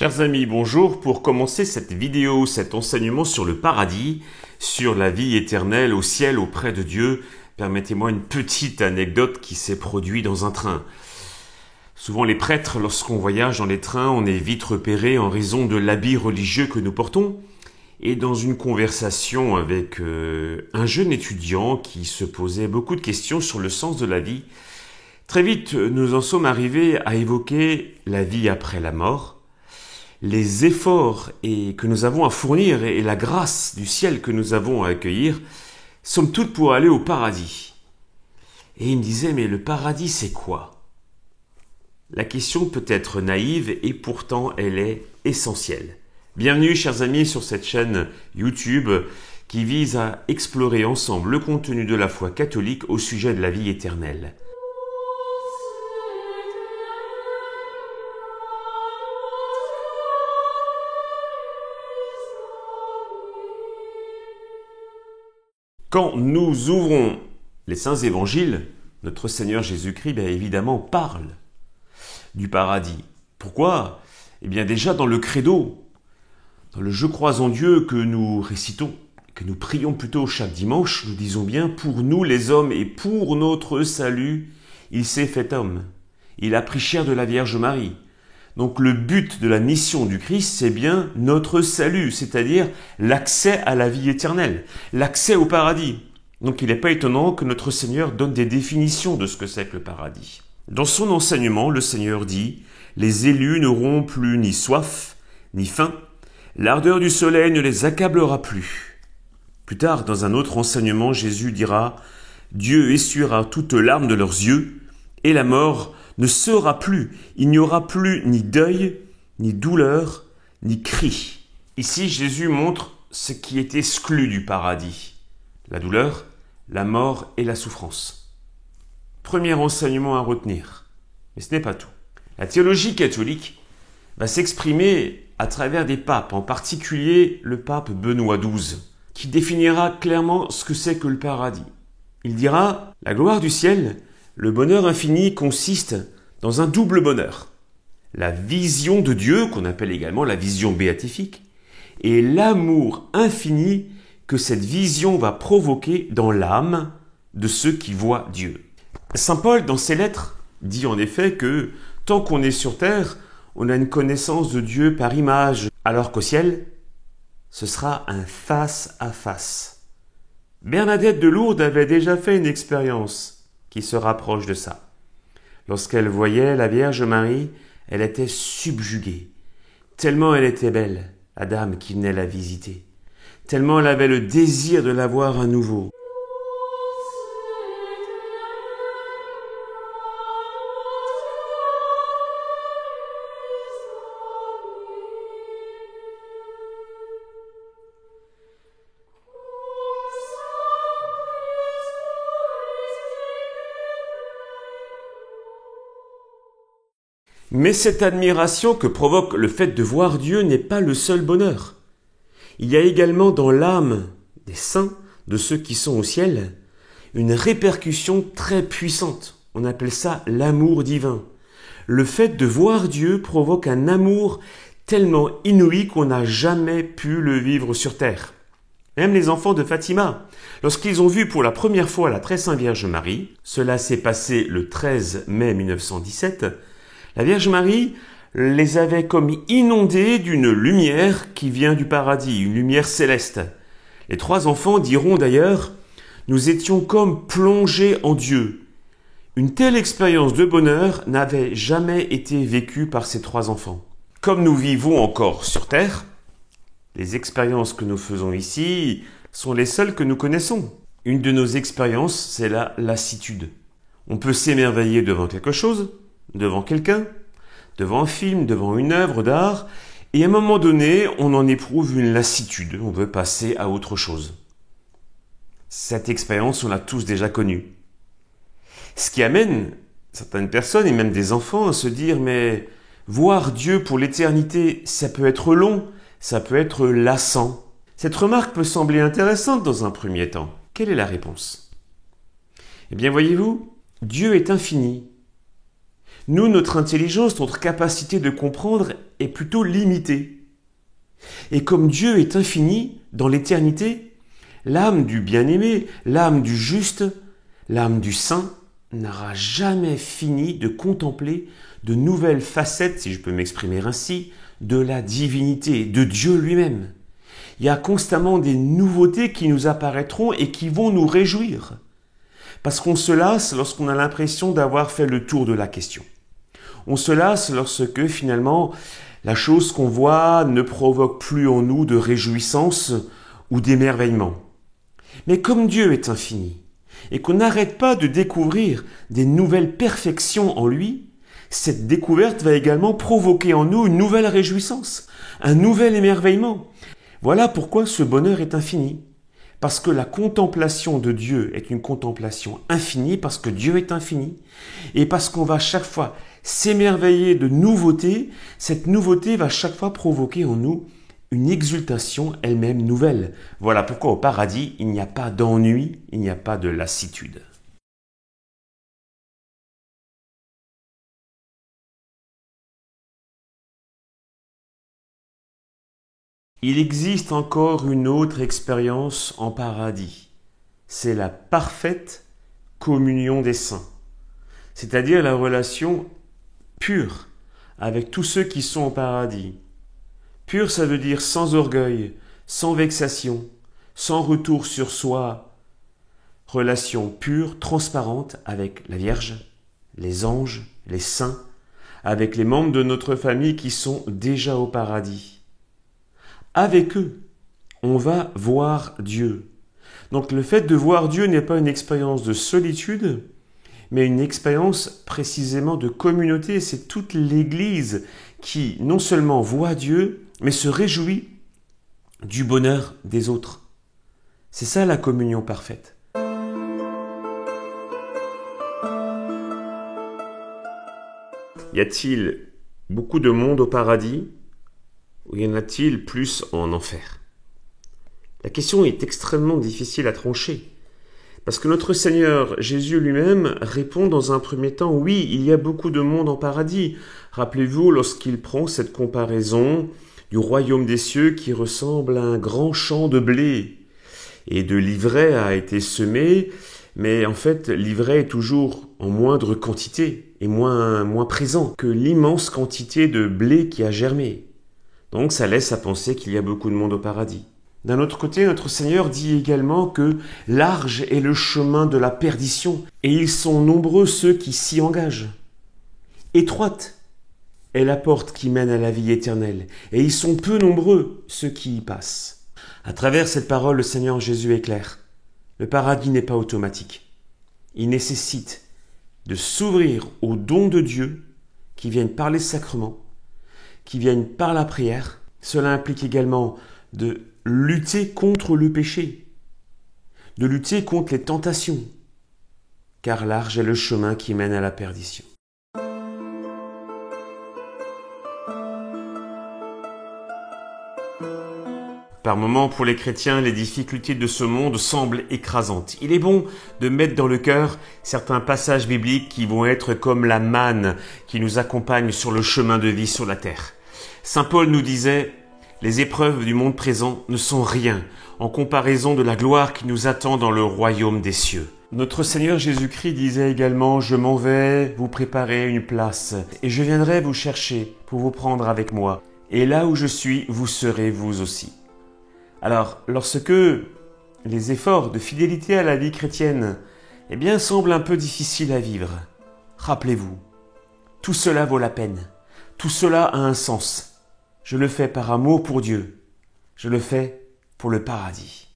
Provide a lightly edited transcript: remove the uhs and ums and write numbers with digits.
Chers amis, bonjour. Pour commencer cette vidéo, cet enseignement sur le paradis, sur la vie éternelle au ciel auprès de Dieu, permettez-moi une petite anecdote qui s'est produite dans un train. Souvent les prêtres, lorsqu'on voyage dans les trains, on est vite repéré en raison de l'habit religieux que nous portons. Et dans une conversation avec un jeune étudiant qui se posait beaucoup de questions sur le sens de la vie, très vite nous en sommes arrivés à évoquer la vie après la mort, les efforts que nous avons à fournir et la grâce du ciel que nous avons à accueillir, somme toute pour aller au paradis. Et il me disait, mais le paradis c'est quoi? La question peut être naïve et pourtant elle est essentielle. Bienvenue chers amis sur cette chaîne YouTube qui vise à explorer ensemble le contenu de la foi catholique au sujet de la vie éternelle. Quand nous ouvrons les saints évangiles, notre Seigneur Jésus-Christ, bien évidemment, parle du paradis. Pourquoi? Eh bien déjà dans le credo, dans le « Je crois en Dieu » que nous récitons, que nous prions plutôt chaque dimanche, nous disons bien « Pour nous les hommes et pour notre salut, il s'est fait homme. Il a pris chair de la Vierge Marie. » Donc le but de la mission du Christ, c'est bien notre salut, c'est-à-dire l'accès à la vie éternelle, l'accès au paradis. Donc il n'est pas étonnant que notre Seigneur donne des définitions de ce que c'est que le paradis. Dans son enseignement, le Seigneur dit « Les élus n'auront plus ni soif, ni faim, l'ardeur du soleil ne les accablera plus. » Plus tard, dans un autre enseignement, Jésus dira « Dieu essuiera toutes larmes de leurs yeux, et la mort ne sera plus. Il n'y aura plus ni deuil, ni douleur, ni cri. » Ici, Jésus montre ce qui est exclu du paradis. La douleur, la mort et la souffrance. Premier enseignement à retenir. Mais ce n'est pas tout. La théologie catholique va s'exprimer à travers des papes, en particulier le pape Benoît XII, qui définira clairement ce que c'est que le paradis. Il dira « La gloire du ciel, le bonheur infini consiste dans un double bonheur. La vision de Dieu, qu'on appelle également la vision béatifique, et l'amour infini que cette vision va provoquer dans l'âme de ceux qui voient Dieu. » Saint Paul, dans ses lettres, dit en effet que tant qu'on est sur terre, on a une connaissance de Dieu par image, alors qu'au ciel, ce sera un face-à-face. Bernadette de Lourdes avait déjà fait une expérience qui se rapproche de ça. Lorsqu'elle voyait la Vierge Marie, elle était subjuguée. Tellement elle était belle, la dame qui venait la visiter. Tellement elle avait le désir de la voir à nouveau. Mais cette admiration que provoque le fait de voir Dieu n'est pas le seul bonheur. Il y a également dans l'âme des saints, de ceux qui sont au ciel, une répercussion très puissante. On appelle ça l'amour divin. Le fait de voir Dieu provoque un amour tellement inouï qu'on n'a jamais pu le vivre sur terre. Même les enfants de Fatima, lorsqu'ils ont vu pour la première fois la très sainte Vierge Marie, cela s'est passé le 13 mai 1917, la Vierge Marie les avait comme inondés d'une lumière qui vient du paradis, une lumière céleste. Les trois enfants diront d'ailleurs « Nous étions comme plongés en Dieu ». Une telle expérience de bonheur n'avait jamais été vécue par ces trois enfants. Comme nous vivons encore sur Terre, les expériences que nous faisons ici sont les seules que nous connaissons. Une de nos expériences, c'est la lassitude. On peut s'émerveiller devant quelque chose, devant quelqu'un, devant un film, devant une œuvre d'art, et à un moment donné, on en éprouve une lassitude, on veut passer à autre chose. Cette expérience, on l'a tous déjà connue. Ce qui amène certaines personnes, et même des enfants, à se dire « mais voir Dieu pour l'éternité, ça peut être long, ça peut être lassant ». Cette remarque peut sembler intéressante dans un premier temps. Quelle est la réponse? Eh bien, voyez-vous, Dieu est infini. Nous, notre intelligence, notre capacité de comprendre est plutôt limitée. Et comme Dieu est infini dans l'éternité, l'âme du bien-aimé, l'âme du juste, l'âme du saint n'aura jamais fini de contempler de nouvelles facettes, si je peux m'exprimer ainsi, de la divinité, de Dieu lui-même. Il y a constamment des nouveautés qui nous apparaîtront et qui vont nous réjouir. Parce qu'on se lasse lorsqu'on a l'impression d'avoir fait le tour de la question. On se lasse lorsque finalement la chose qu'on voit ne provoque plus en nous de réjouissance ou d'émerveillement. Mais comme Dieu est infini et qu'on n'arrête pas de découvrir des nouvelles perfections en lui, cette découverte va également provoquer en nous une nouvelle réjouissance, un nouvel émerveillement. Voilà pourquoi ce bonheur est infini. Parce que la contemplation de Dieu est une contemplation infinie, parce que Dieu est infini, et parce qu'on va chaque fois s'émerveiller de nouveautés, cette nouveauté va chaque fois provoquer en nous une exultation elle-même nouvelle. Voilà pourquoi au paradis, il n'y a pas d'ennui, il n'y a pas de lassitude. Il existe encore une autre expérience en paradis. C'est la parfaite communion des saints, c'est-à-dire la relation pure avec tous ceux qui sont au paradis. Pure, ça veut dire sans orgueil, sans vexation, sans retour sur soi. Relation pure, transparente avec la Vierge, les anges, les saints, avec les membres de notre famille qui sont déjà au paradis. Avec eux, on va voir Dieu. Donc le fait de voir Dieu n'est pas une expérience de solitude, mais une expérience précisément de communauté. C'est toute l'Église qui non seulement voit Dieu, mais se réjouit du bonheur des autres. C'est ça la communion parfaite. Y a-t-il beaucoup de monde au paradis ou y en a-t-il plus en enfer? La question est extrêmement difficile à trancher. Parce que notre Seigneur Jésus lui-même répond dans un premier temps, oui, il y a beaucoup de monde en paradis. Rappelez-vous lorsqu'il prend cette comparaison du royaume des cieux qui ressemble à un grand champ de blé. Et de l'ivraie a été semé, mais en fait l'ivraie est toujours en moindre quantité et moins présent que l'immense quantité de blé qui a germé. Donc ça laisse à penser qu'il y a beaucoup de monde au paradis. D'un autre côté, notre Seigneur dit également que large est le chemin de la perdition, et ils sont nombreux ceux qui s'y engagent. Étroite est la porte qui mène à la vie éternelle, et ils sont peu nombreux ceux qui y passent. À travers cette parole, le Seigneur Jésus est clair. Le paradis n'est pas automatique. Il nécessite de s'ouvrir aux dons de Dieu qui viennent par les sacrements, qui viennent par la prière. Cela implique également de lutter contre le péché, de lutter contre les tentations, car large est le chemin qui mène à la perdition. Par moments, pour les chrétiens, les difficultés de ce monde semblent écrasantes. Il est bon de mettre dans le cœur certains passages bibliques qui vont être comme la manne qui nous accompagne sur le chemin de vie sur la terre. Saint Paul nous disait « Les épreuves du monde présent ne sont rien en comparaison de la gloire qui nous attend dans le royaume des cieux. » Notre Seigneur Jésus-Christ disait également « Je m'en vais vous préparer une place et je viendrai vous chercher pour vous prendre avec moi. Et là où je suis, vous serez vous aussi. » Alors, lorsque les efforts de fidélité à la vie chrétienne semblent un peu difficiles à vivre, rappelez-vous, tout cela vaut la peine, tout cela a un sens. Je le fais par amour pour Dieu, je le fais pour le paradis.